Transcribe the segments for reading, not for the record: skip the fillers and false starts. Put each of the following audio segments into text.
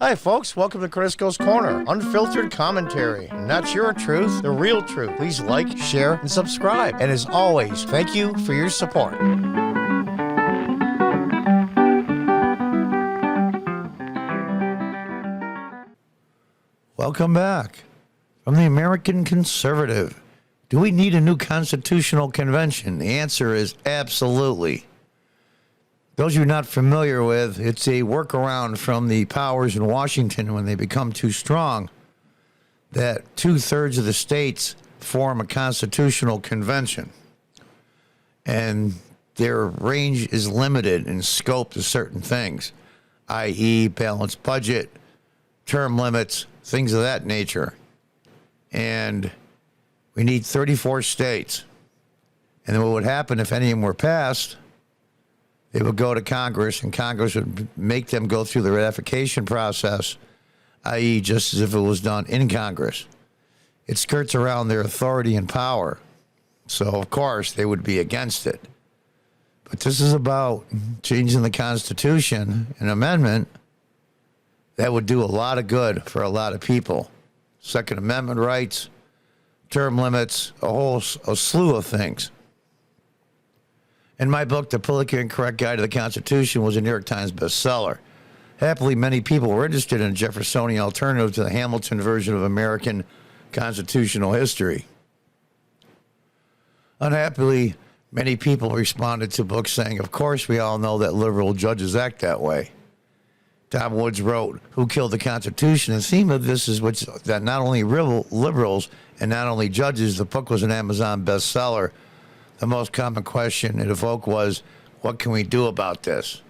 Hi, folks. Welcome to Crisco's Corner. Unfiltered commentary. Not your truth, the real truth. Please like, share, and subscribe. And as always, thank you for your support. Welcome back. From the American Conservative. Do we need a new constitutional convention? The answer is absolutely. Those you're not familiar with, it's a workaround from the powers in Washington when they become too strong, that 2/3 of the states form a constitutional convention. And their range is limited in scope to certain things, i.e. balanced budget, term limits, things of that nature. And we need 34 states. And then what would happen if any of them were passed? They would go to Congress, and Congress would make them go through the ratification process, i.e. just as if it was done in Congress. It skirts around their authority and power. So, of course, they would be against it. But this is about changing the Constitution, an amendment that would do a lot of good for a lot of people. Second Amendment rights, term limits, a slew of things. In my book, The Politically Incorrect Guide to the Constitution, was a New York Times bestseller. Happily, many people were interested in a Jeffersonian alternative to the Hamilton version of American constitutional history. Unhappily, many people responded to books saying, of course, we all know that liberal judges act that way. Tom Woods wrote, Who Killed the Constitution? The theme of this is that not only liberals and not only judges, the book was an Amazon bestseller. The most common question it evoked was, what can we do about this?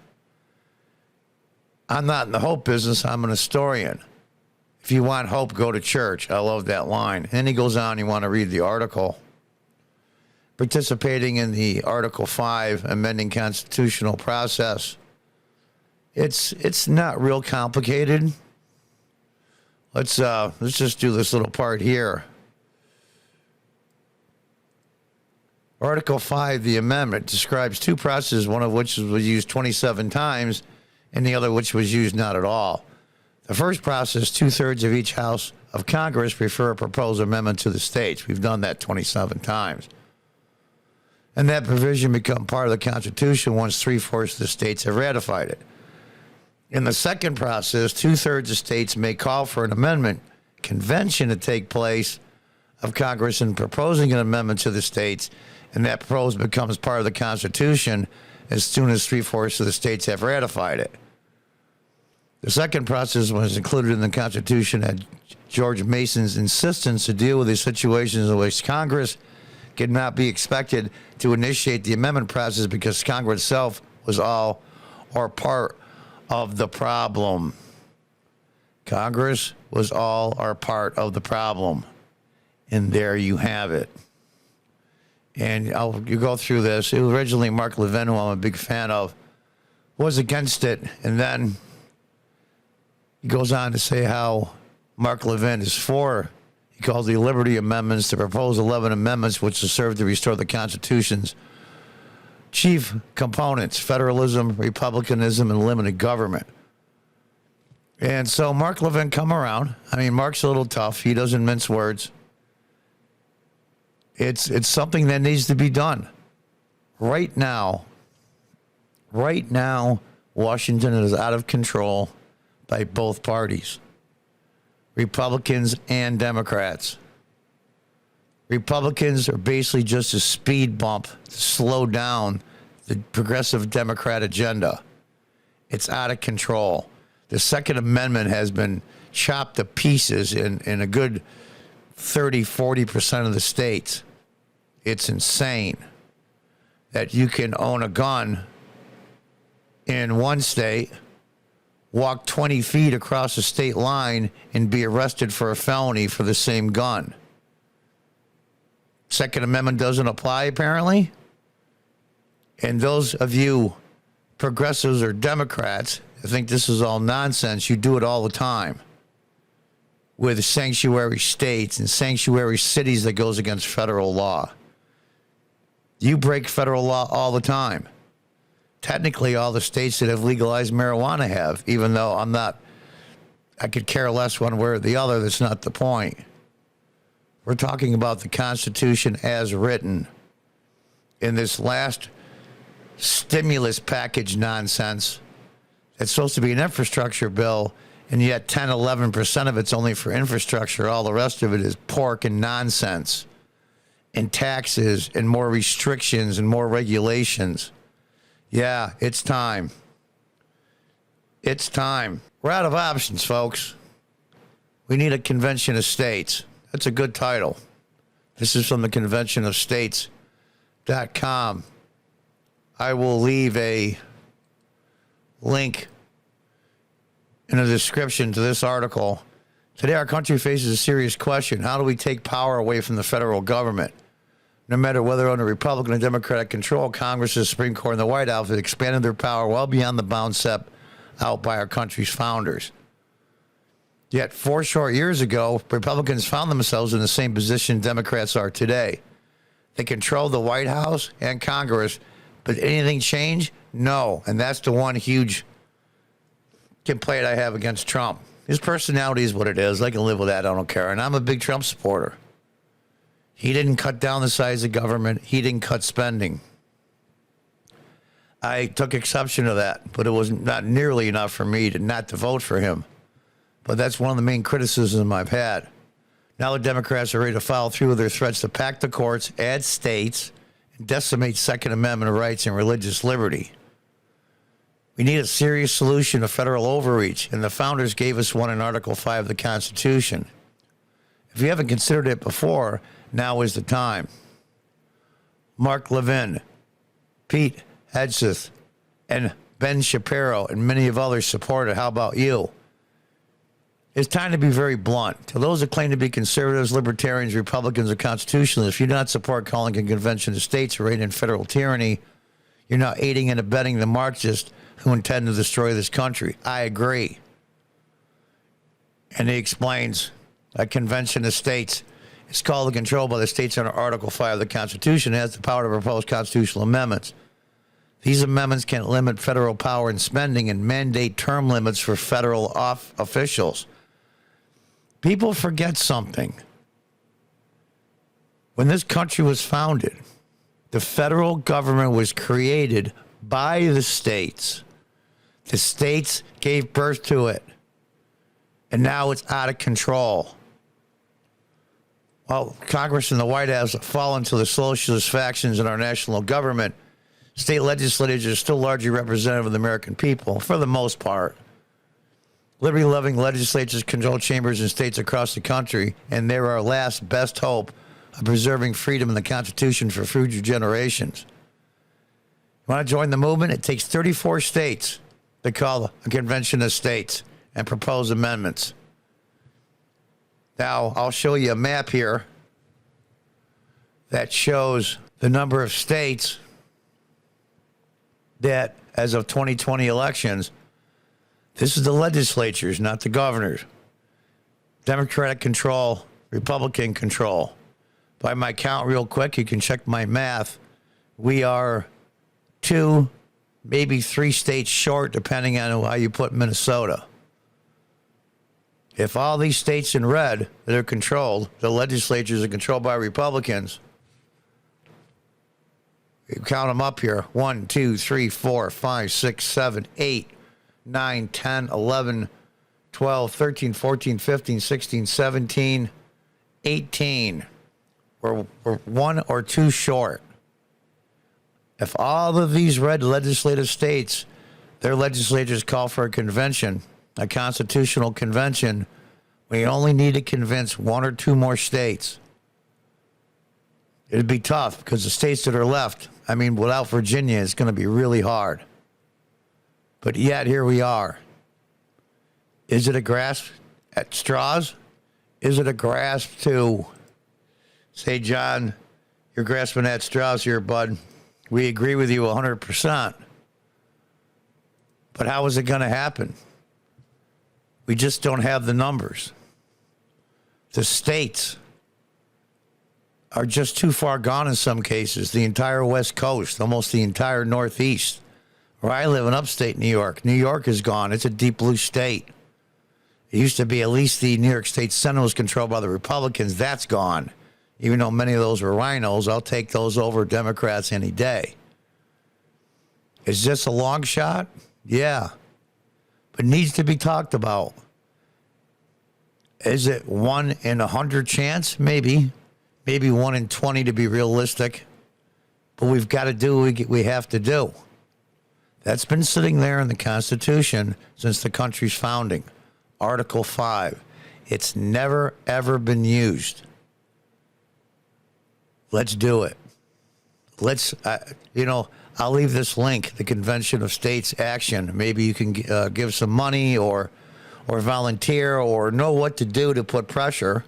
I'm not in the hope business. I'm an historian. If you want hope, go to church. I love that line. And then he goes on, you want to read the article. Participating in the Article 5 amending constitutional process. It's not real complicated. Let's just do this little part here. Article 5, the amendment, describes two processes, one of which was used 27 times and the other which was used not at all. The first process, 2/3 of each House of Congress refer a proposed amendment to the states. We've done that 27 times. And that provision become part of the Constitution once 3/4 of the states have ratified it. In the second process, 2/3 of states may call for an amendment convention to take place of Congress in proposing an amendment to the states, and that proposal becomes part of the Constitution as soon as 3/4 of the states have ratified it. The second process was included in the Constitution at George Mason's insistence to deal with the situations in which Congress could not be expected to initiate the amendment process because Congress itself was all or part of the problem. Congress was all or part of the problem. And there you have it. And you go through this. It was originally Mark Levin, who I'm a big fan of, was against it. And then he goes on to say how Mark Levin is for, he calls the Liberty Amendments, to propose 11 amendments which will serve to restore the Constitution's chief components: federalism, republicanism, and limited government. And so Mark Levin come around. I mean, Mark's a little tough. He doesn't mince words. It's something that needs to be done. Right now, Washington is out of control by both parties, Republicans and Democrats. Republicans are basically just a speed bump to slow down the progressive Democrat agenda. It's out of control. The Second Amendment has been chopped to pieces in a good 30-40% of the states. It's insane that you can own a gun in one state, walk 20 feet across the state line, and be arrested for a felony for the same gun. Second Amendment doesn't apply, apparently. And those of you progressives or Democrats who think this is all nonsense, you do it all the time with sanctuary states and sanctuary cities that goes against federal law. You break federal law all the time. Technically, all the states that have legalized marijuana have, even though I'm not I could care less one way or the other. That's not the point. We're talking about the Constitution as written. In this last stimulus package nonsense, it's supposed to be an infrastructure bill, and yet 10, 11% of it's only for infrastructure. All the rest of it is pork and nonsense, and taxes, and more restrictions, and more regulations. Yeah, it's time. It's time. We're out of options, folks. We need a convention of states. That's a good title. This is from the Convention of States.com. I will leave a link in the description to this article. Today, our country faces a serious question. How do we take power away from the federal government? No matter whether under Republican or Democratic control, Congress, the Supreme Court, and the White House have expanded their power well beyond the bounds set out by our country's founders. Yet 4 short years ago, Republicans found themselves in the same position Democrats are today. They control the White House and Congress, but anything change? No. And that's the one huge complaint I have against Trump. His personality is what it is. I can live with that. I don't care. And I'm a big Trump supporter. He didn't cut down the size of government. He didn't cut spending. I took exception to that, but it was not nearly enough for me to not to vote for him. But that's one of the main criticisms I've had. Now the Democrats are ready to follow through with their threats to pack the courts, add states, and decimate Second Amendment rights and religious liberty. We need a serious solution to federal overreach, and the founders gave us one in Article 5 of the Constitution. If you haven't considered it before, now is the time. Mark Levin, Pete Hegseth, and Ben Shapiro, and many of others support it. How about you? It's time to be very blunt. To those that claim to be conservatives, libertarians, Republicans, or constitutionalists, if you do not support calling a convention of states or in federal tyranny, you're now aiding and abetting the Marxists who intend to destroy this country. I agree. And he explains a convention of states is called and controlled by the states under Article 5 of the Constitution and has the power to propose constitutional amendments. These amendments can limit federal power and spending and mandate term limits for federal officials. People forget something. When this country was founded, the federal government was created by the states. The states gave birth to it. And now it's out of control. Well, Congress and the White House have fallen to the socialist factions in our national government. State legislatures are still largely representative of the American people, for the most part. Liberty-loving legislatures control chambers in states across the country, and they're our last best hope of preserving freedom in the Constitution for future generations. You want to join the movement? It takes 34 states to call a convention of states and propose amendments. Now, I'll show you a map here that shows the number of states that, as of 2020 elections, this is the legislatures, not the governors. Democratic control, Republican control. By my count real quick, you can check my math. We are 2, maybe 3 states short, depending on how you put Minnesota. If all these states in red that are controlled, the legislatures are controlled by Republicans, you count them up here. 1, 2, 3, 4, 5, 6, 7, 8, 9, 10, 11, 12, 13, 14, 15, 16, 17, 18. We're 1 or 2 short. If all of these red legislative states, their legislatures call for a convention, a constitutional convention, we only need to convince 1 or 2 more states. It'd be tough because the states that are left, I mean, without Virginia, it's going to be really hard. But yet, here we are. Is it a grasp at straws? Is it a grasp to say, John, you're grasping at straws here, bud. We agree with you 100%. But how is it going to happen? We just don't have the numbers. The states are just too far gone in some cases. The entire West Coast, almost the entire Northeast. Where I live in upstate New York. New York is gone. It's a deep blue state. It used to be at least the New York State Senate was controlled by the Republicans. That's gone. Even though many of those were rhinos, I'll take those over Democrats any day. Is this a long shot? Yeah. But needs to be talked about. Is it 1 in 100 chance? Maybe. Maybe 1 in 20 to be realistic. But we've got to do what we have to do. That's been sitting there in the Constitution since the country's founding. Article 5. It's never, ever been used. Let's do it. Let's, I'll leave this link, the Convention of States Action. Maybe you can give some money or volunteer or know what to do to put pressure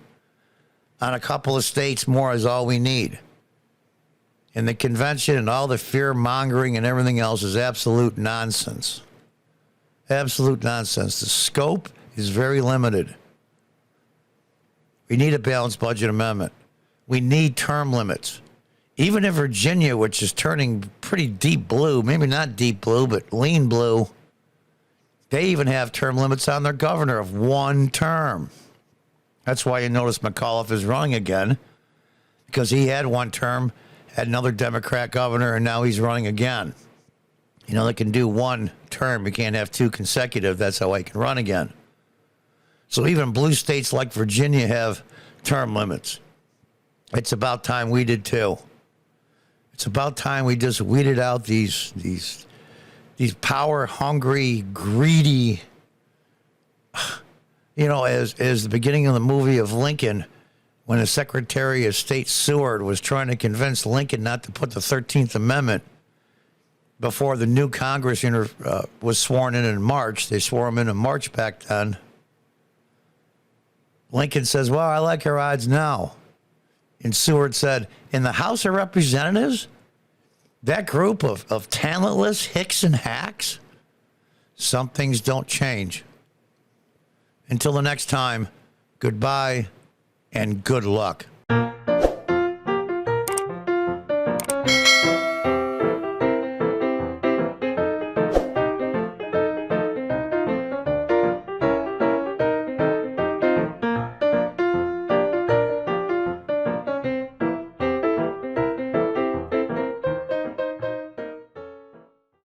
on a couple of states more is all we need. And the convention and all the fear mongering and everything else is absolute nonsense. Absolute nonsense. The scope is very limited. We need a balanced budget amendment. We need term limits. Even in Virginia, which is turning pretty deep blue, maybe not deep blue, but lean blue, they even have term limits on their governor of 1 term. That's why you notice McAuliffe is running again, because he had 1 term, had another Democrat governor, and now he's running again. They can do 1 term. You can't have 2 consecutive. That's how I can run again. So even blue states like Virginia have term limits. It's about time we did too. It's about time we just weeded out these power-hungry, greedy, as the beginning of the movie of Lincoln, when the Secretary of State Seward was trying to convince Lincoln not to put the 13th Amendment before the new Congress was sworn in March. They swore him in March back then. Lincoln says, well, I like your odds now. And Seward said, in the House of Representatives, that group of talentless hicks and hacks, some things don't change. Until the next time, goodbye and good luck.